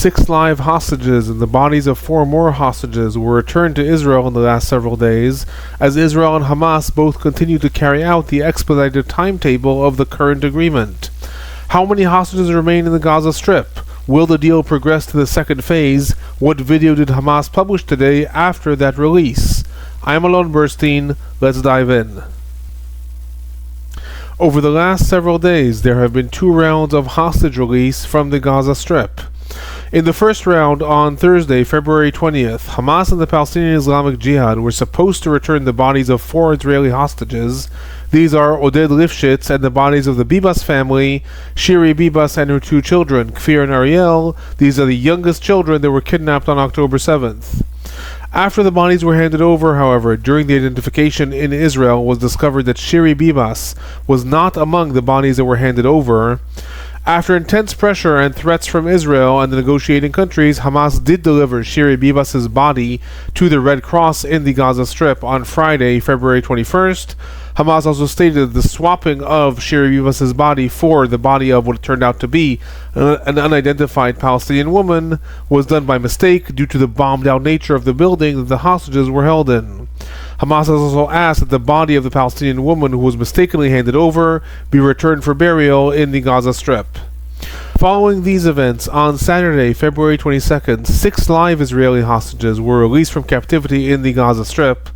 6 live hostages and the bodies of 4 more hostages were returned to Israel in the last several days, as Israel and Hamas both continue to carry out the expedited timetable of the current agreement. How many hostages remain in the Gaza Strip? Will the deal progress to the second phase? What video did Hamas publish today after that release? I'm Alon Burstein. Let's dive in. Over the last several days, there have been 2 rounds of hostage release from the Gaza Strip. In the first round, on Thursday, February 20th, Hamas and the Palestinian Islamic Jihad were supposed to return the bodies of 4 Israeli hostages. These are Oded Lifshitz and the bodies of the Bibas family, Shiri Bibas and her 2 children, Kfir and Ariel. These are the youngest children that were kidnapped on October 7th. After the bodies were handed over, however, during the identification in Israel, was discovered that Shiri Bibas was not among the bodies that were handed over. After intense pressure and threats from Israel and the negotiating countries, Hamas did deliver Shiri Bibas' body to the Red Cross in the Gaza Strip on Friday, February 21st. Hamas also stated that the swapping of Shiri Bibas' body for the body of what turned out to be an unidentified Palestinian woman was done by mistake due to the bombed-out nature of the building that the hostages were held in. Hamas has also asked that the body of the Palestinian woman who was mistakenly handed over be returned for burial in the Gaza Strip. Following these events, on Saturday, February 22nd, 6 live Israeli hostages were released from captivity in the Gaza Strip.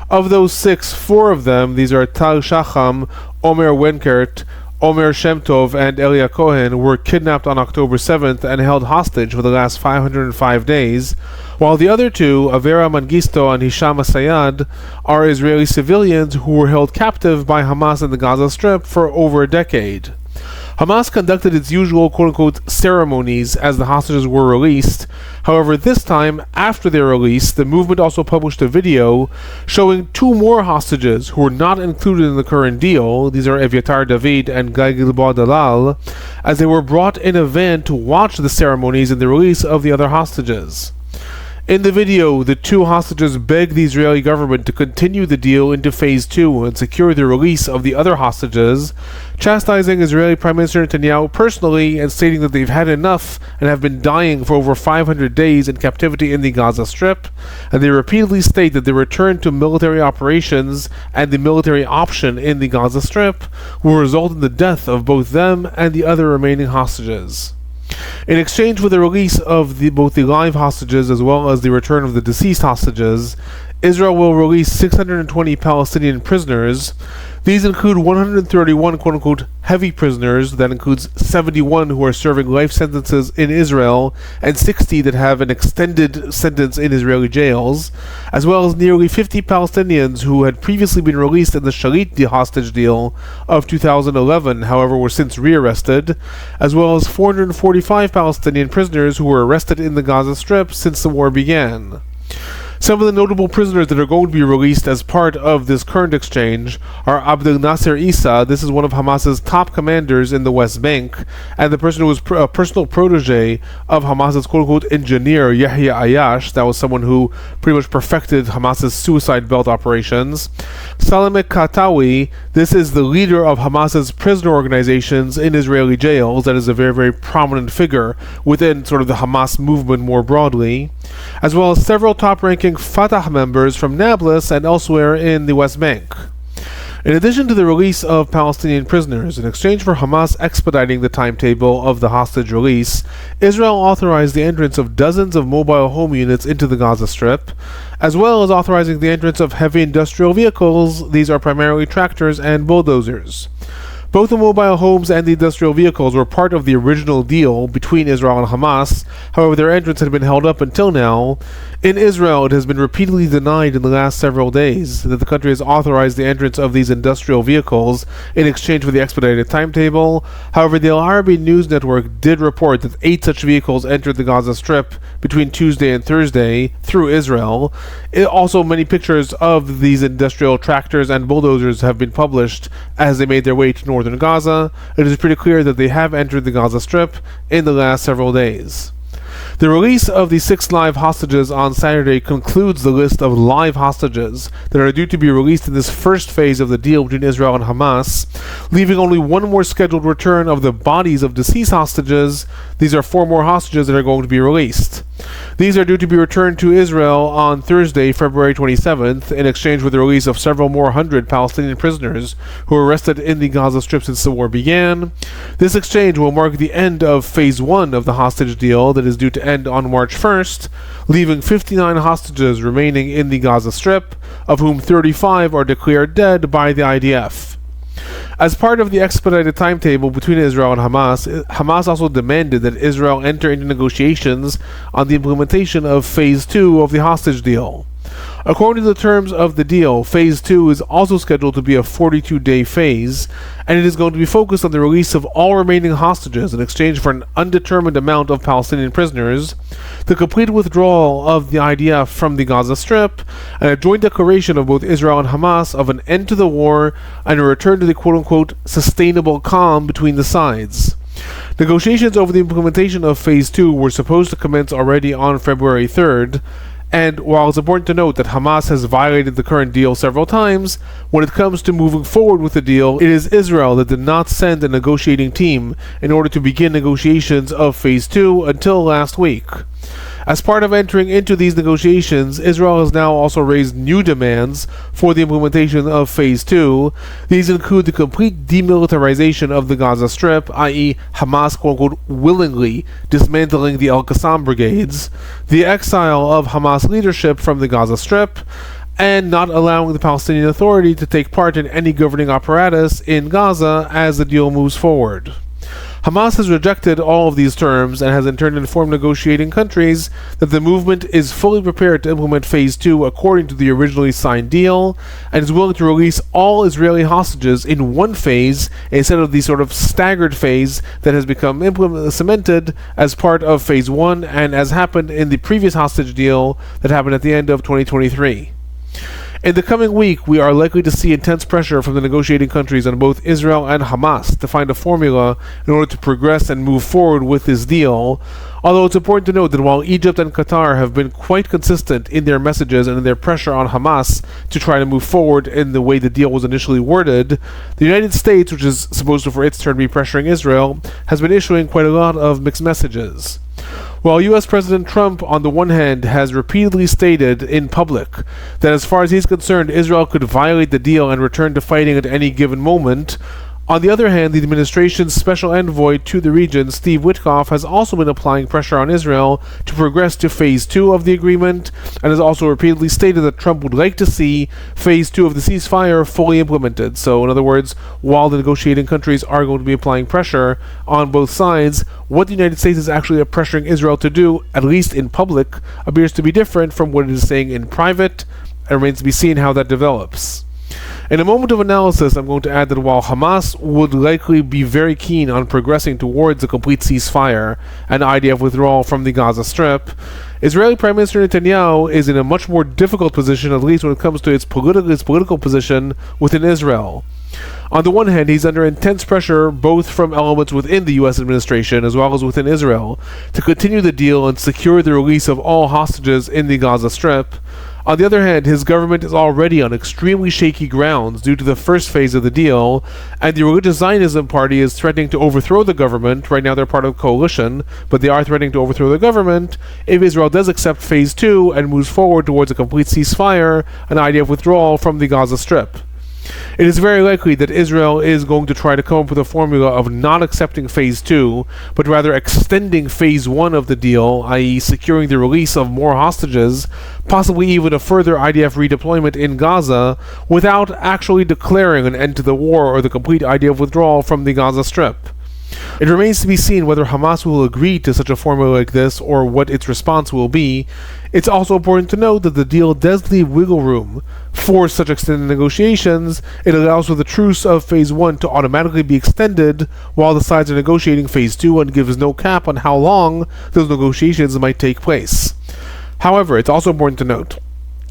Of those 6, 4 of them, these are Tal Shacham, Omer Wenkert, Omer Shemtov, and Elia Cohen, were kidnapped on October 7th and held hostage for the last 505 days, while the other 2, Avera Mangisto and Hisham Asayad, are Israeli civilians who were held captive by Hamas in the Gaza Strip for over a decade. Hamas conducted its usual quote-unquote ceremonies as the hostages were released. However, this time, after their release, the movement also published a video showing 2 more hostages who were not included in the current deal. These are Evyatar David and Guy Gilboa Dalal, as they were brought in a van to watch the ceremonies and the release of the other hostages. In the video, the 2 hostages beg the Israeli government to continue the deal into Phase 2 and secure the release of the other hostages, chastising Israeli Prime Minister Netanyahu personally and stating that they've had enough and have been dying for over 500 days in captivity in the Gaza Strip, and they repeatedly state that the return to military operations and the military option in the Gaza Strip will result in the death of both them and the other remaining hostages. In exchange for the release of both the live hostages as well as the return of the deceased hostages, Israel will release 620 Palestinian prisoners. These include 131 quote-unquote heavy prisoners, that includes 71 who are serving life sentences in Israel and 60 that have an extended sentence in Israeli jails, as well as nearly 50 Palestinians who had previously been released in the Shalit hostage deal of 2011, however were since rearrested, as well as 445 Palestinian prisoners who were arrested in the Gaza Strip since the war began. Some of the notable prisoners that are going to be released as part of this current exchange are Abdel Nasser Issa. This is one of Hamas's top commanders in the West Bank, and the person who was a personal protege of Hamas's quote-unquote engineer Yahya Ayash. That was someone who pretty much perfected Hamas's suicide belt operations. Salameh Katawi, this is the leader of Hamas's prisoner organizations in Israeli jails. That is a very, very prominent figure within sort of the Hamas movement more broadly, as well as several top-ranking Fatah members from Nablus and elsewhere in the West Bank. In addition to the release of Palestinian prisoners, in exchange for Hamas expediting the timetable of the hostage release, Israel authorized the entrance of dozens of mobile home units into the Gaza Strip, as well as authorizing the entrance of heavy industrial vehicles. These are primarily tractors and bulldozers. Both the mobile homes and the industrial vehicles were part of the original deal between Israel and Hamas. However, their entrance had been held up until now. In Israel, it has been repeatedly denied in the last several days that the country has authorized the entrance of these industrial vehicles in exchange for the expedited timetable. However, the Al Arabi News Network did report that 8 such vehicles entered the Gaza Strip between Tuesday and Thursday through Israel. Also, many pictures of these industrial tractors and bulldozers have been published as they made their way to northern Gaza. It is pretty clear that they have entered the Gaza Strip in the last several days. The release of the 6 live hostages on Saturday concludes the list of live hostages that are due to be released in this first phase of the deal between Israel and Hamas, leaving only one more scheduled return of the bodies of deceased hostages. These are 4 more hostages that are going to be released. These are due to be returned to Israel on Thursday, February 27th, in exchange for the release of several more hundred Palestinian prisoners who were arrested in the Gaza Strip since the war began. This exchange will mark the end of Phase 1 of the hostage deal that is due to end on March 1st, leaving 59 hostages remaining in the Gaza Strip, of whom 35 are declared dead by the IDF. As part of the expedited timetable between Israel and Hamas, Hamas also demanded that Israel enter into negotiations on the implementation of Phase 2 of the hostage deal. According to the terms of the deal, Phase 2 is also scheduled to be a 42-day phase, and it is going to be focused on the release of all remaining hostages in exchange for an undetermined amount of Palestinian prisoners, the complete withdrawal of the IDF from the Gaza Strip, and a joint declaration of both Israel and Hamas of an end to the war and a return to the quote-unquote sustainable calm between the sides. Negotiations over the implementation of Phase 2 were supposed to commence already on February 3rd, and while it's important to note that Hamas has violated the current deal several times, when it comes to moving forward with the deal, it is Israel that did not send a negotiating team in order to begin negotiations of Phase 2 until last week. As part of entering into these negotiations, Israel has now also raised new demands for the implementation of Phase 2. These include the complete demilitarization of the Gaza Strip, i.e. Hamas quote-unquote willingly dismantling the Al-Qassam brigades, the exile of Hamas leadership from the Gaza Strip, and not allowing the Palestinian Authority to take part in any governing apparatus in Gaza as the deal moves forward. Hamas has rejected all of these terms and has in turn informed negotiating countries that the movement is fully prepared to implement Phase 2 according to the originally signed deal, and is willing to release all Israeli hostages in one phase instead of the sort of staggered phase that has become cemented as part of Phase 1 and as happened in the previous hostage deal that happened at the end of 2023. In the coming week, we are likely to see intense pressure from the negotiating countries on both Israel and Hamas to find a formula in order to progress and move forward with this deal, although it's important to note that while Egypt and Qatar have been quite consistent in their messages and in their pressure on Hamas to try to move forward in the way the deal was initially worded, the United States, which is supposed to for its turn be pressuring Israel, has been issuing quite a lot of mixed messages. While U.S. President Trump, on the one hand, has repeatedly stated in public that as far as he's concerned, Israel could violate the deal and return to fighting at any given moment, on the other hand, the administration's special envoy to the region, Steve Witkoff, has also been applying pressure on Israel to progress to Phase 2 of the agreement, and has also repeatedly stated that Trump would like to see Phase 2 of the ceasefire fully implemented. So, in other words, while the negotiating countries are going to be applying pressure on both sides, what the United States is actually pressuring Israel to do, at least in public, appears to be different from what it is saying in private. It remains to be seen how that develops. In a moment of analysis, I'm going to add that while Hamas would likely be very keen on progressing towards a complete ceasefire and IDF withdrawal from the Gaza Strip, Israeli Prime Minister Netanyahu is in a much more difficult position, at least when it comes to its political position within Israel. On the one hand, he's under intense pressure both from elements within the U.S. administration as well as within Israel to continue the deal and secure the release of all hostages in the Gaza Strip. On the other hand, his government is already on extremely shaky grounds due to the first phase of the deal, and the Religious Zionism Party is threatening to overthrow the government. Right now they're part of a coalition, but they are threatening to overthrow the government if Israel does accept Phase 2 and moves forward towards a complete ceasefire, an IDF withdrawal from the Gaza Strip. It is very likely that Israel is going to try to come up with a formula of not accepting Phase 2, but rather extending Phase 1 of the deal, i.e. securing the release of more hostages, possibly even a further IDF redeployment in Gaza, without actually declaring an end to the war or the complete IDF withdrawal from the Gaza Strip. It remains to be seen whether Hamas will agree to such a formula like this or what its response will be. It's also important to note that the deal does leave wiggle room for such extended negotiations. It allows for the truce of Phase 1 to automatically be extended while the sides are negotiating Phase 2 and gives no cap on how long those negotiations might take place. However, it's also important to note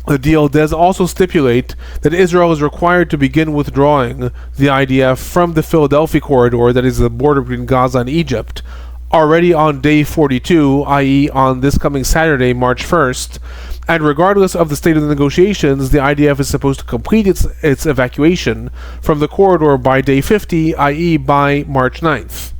the deal does also stipulate that Israel is required to begin withdrawing the IDF from the Philadelphia corridor, that is the border between Gaza and Egypt, already on day 42, i.e. on this coming Saturday, March 1st, and regardless of the state of the negotiations, the IDF is supposed to complete its evacuation from the corridor by day 50, i.e. by March 9th.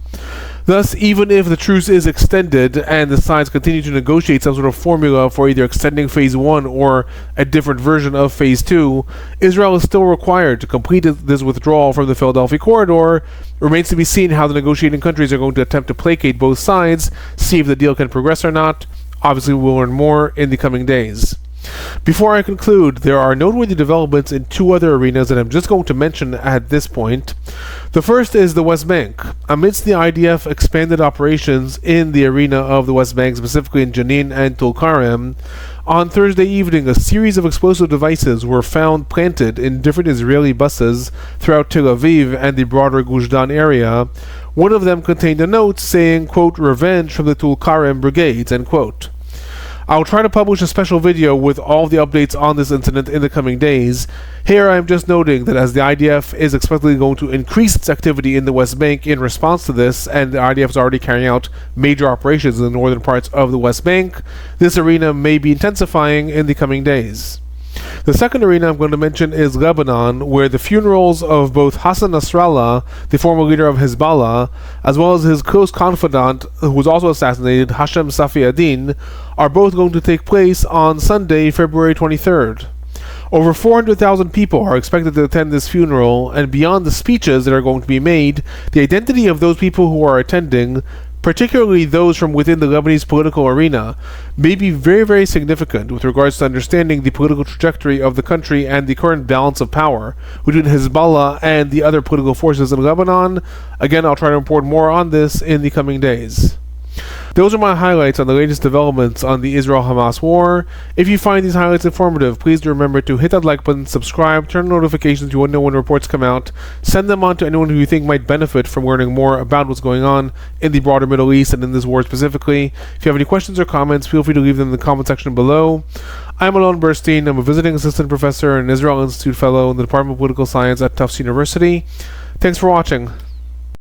Thus, even if the truce is extended and the sides continue to negotiate some sort of formula for either extending Phase 1 or a different version of Phase 2, Israel is still required to complete this withdrawal from the Philadelphia corridor. Remains to be seen how the negotiating countries are going to attempt to placate both sides, see if the deal can progress or not. Obviously, we'll learn more in the coming days. Before I conclude, there are noteworthy developments in two other arenas that I'm just going to mention at this point. The first is the West Bank. Amidst the IDF expanded operations in the arena of the West Bank, specifically in Jenin and Tulkarem, on Thursday evening, a series of explosive devices were found planted in different Israeli buses throughout Tel Aviv and the broader Gush Dan area. One of them contained a note saying, quote, "Revenge from the Tulkarem brigades," end quote. I'll try to publish a special video with all the updates on this incident in the coming days. Here I am just noting that as the IDF is expectedly going to increase its activity in the West Bank in response to this, and the IDF is already carrying out major operations in the northern parts of the West Bank, this arena may be intensifying in the coming days. The second arena I'm going to mention is Lebanon, where the funerals of both Hassan Nasrallah, the former leader of Hezbollah, as well as his close confidant, who was also assassinated, Hashem Safi Adin, are both going to take place on Sunday, February 23rd. Over 400,000 people are expected to attend this funeral, and beyond the speeches that are going to be made, the identity of those people who are attending, particularly those from within the Lebanese political arena, may be very, very significant with regards to understanding the political trajectory of the country and the current balance of power between Hezbollah and the other political forces in Lebanon. Again, I'll try to report more on this in the coming days. Those are my highlights on the latest developments on the Israel-Hamas war. If you find these highlights informative, please do remember to hit that like button, subscribe, turn on notifications so you know when reports come out, send them on to anyone who you think might benefit from learning more about what's going on in the broader Middle East and in this war specifically. If you have any questions or comments, feel free to leave them in the comment section below. I'm Alon Burstein. I'm a visiting assistant professor and Israel Institute fellow in the Department of Political Science at Tufts University. Thanks for watching.